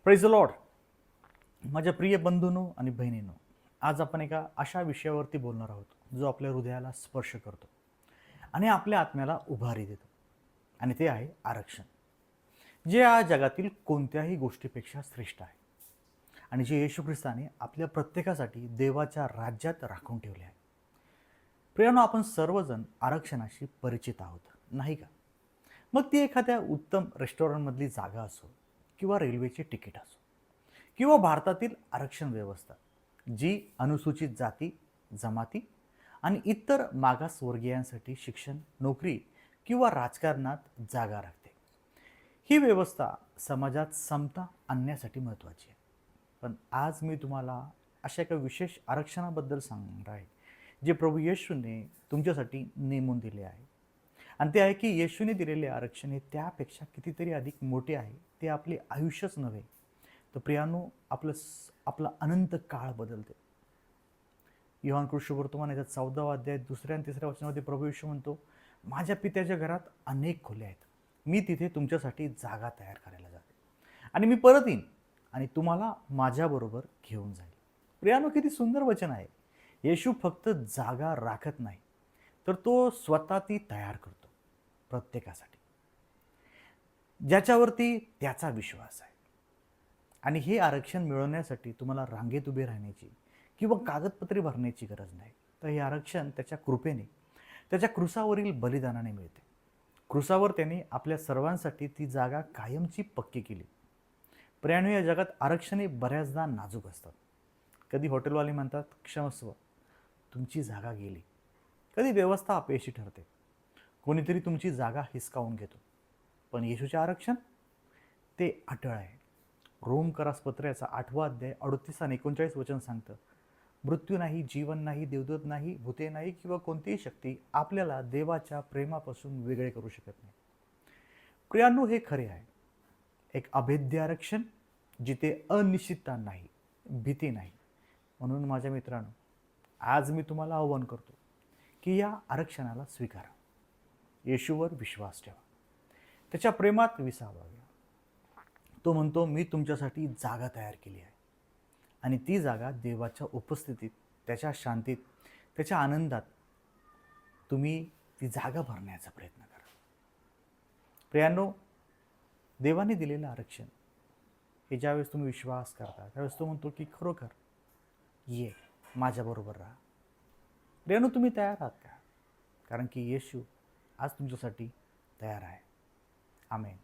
Praise the Lord. माझ्या प्रिय बंधूंनो आणि बहिणींनो, आज आपण एका अशा विषयावरती बोलणार आहोत जो आपल्या हृदयाला स्पर्श करतो आणि आपल्या आत्म्याला उभारी देतो. आणि ते आहे आरक्षण, जे या जगातील कोणत्याही गोष्टीपेक्षा श्रेष्ठ आहे आणि जे येशू ख्रिस्ताने आपल्या प्रत्येकासाठी देवाच्या राज्यात राखून ठेवले आहे. प्रियानो, आपण सर्वजण आरक्षणाशी परिचित आहोत, नाही का? मग ती एखाद्या उत्तम रेस्टॉरंटमधली जागा असो, किंवा रेल्वेचे तिकीट असो, किंवा भारतातील आरक्षण व्यवस्था, जी अनुसूचित जाती, जमाती आणि इतर मागासवर्गीयांसाठी शिक्षण, नोकरी किंवा राजकारणात जागा राखते. ही व्यवस्था समाजात समता आणण्यासाठी महत्त्वाची आहे. पण आज मी तुम्हाला अशा एका विशेष आरक्षणाबद्दल सांगणार आहे, जे प्रभू येशूने तुमच्यासाठी नेमून दिले आहे. आणि ते आहे की येशूने दिलेले आरक्षण हे त्यापेक्षा कितीतरी अधिक मोठे आहे. ते आपले आयुष्यच नव्हे, तर प्रियानो आपला अनंत काळ बदलते. योहान कृष्णवर्तमान याच्या 14वा अध्याय 2 आणि 3 वचनामध्ये प्रभू येशू म्हणतो, माझ्या पित्याच्या घरात अनेक खोल्या आहेत, मी तिथे तुमच्यासाठी जागा तयार करायला जाते आणि मी परत येईन आणि तुम्हाला माझ्याबरोबर घेऊन जाईल. प्रियानो, किती सुंदर वचन आहे. येशू फक्त जागा राखत नाही, तर तो स्वतः ती तयार करतो प्रत्येकासाठी, ज्याच्यावरती त्याचा विश्वास आहे. आणि हे आरक्षण मिळवण्यासाठी तुम्हाला रांगेत उभे राहण्याची किंवा कागदपत्रे भरण्याची गरज नाही. तर हे आरक्षण त्याच्या कृपेने, त्याच्या क्रुसावरील बलिदानाने मिळते. क्रुसावर त्याने आपल्या सर्वांसाठी ती जागा कायमची पक्की केली. प्रियानो, या जगात आरक्षणे बऱ्याचदा नाजूक असतात. कधी हॉटेलवाले म्हणतात, क्षमस्व, तुमची जागा गेली. कधी व्यवस्था अपयशी ठरते. कोणीतरी तुमची जागा हिसकावून घेतो. पण येशूचे आरक्षण ते अटळ आहे. रोम करासपत्राचा 8वा अध्याय 38 आणि 39 वचन सांगतं, मृत्यू नाही, जीवन नाही, देवदूत नाही, भूते नाही किंवा कोणतीही शक्ती आपल्याला देवाच्या प्रेमापासून वेगळे करू शकत नाही. प्रियानो, हे खरे आहे. एक अभेद्य आरक्षण, जिथे अनिश्चितता नाही, भीती नाही. म्हणून माझ्या मित्रांनो, आज मी तुम्हाला आव्हान करतो की या आरक्षणाला स्वीकारा. येशूवर विश्वास ठेवा, त्याच्या प्रेमात विसावा. तो म्हणतो, मी तुमच्यासाठी जागा तयार केली आहे आणि ती जागा देवाच्या उपस्थितीत, त्याच्या शांतीत, त्याच्या आनंदात तुम्ही ती जागा भरण्याचा प्रयत्न करा. प्रियानो, देवाने दिलेलं आरक्षण हे ज्यावेळेस तुम्ही विश्वास करता, त्यावेळेस तो म्हणतो की खरोखर ये, माझ्याबरोबर राहा. प्रियानो, तुम्ही तयार आहात का? कारण की येशू आज तुमच्यासाठी तयार आहे. आमेन.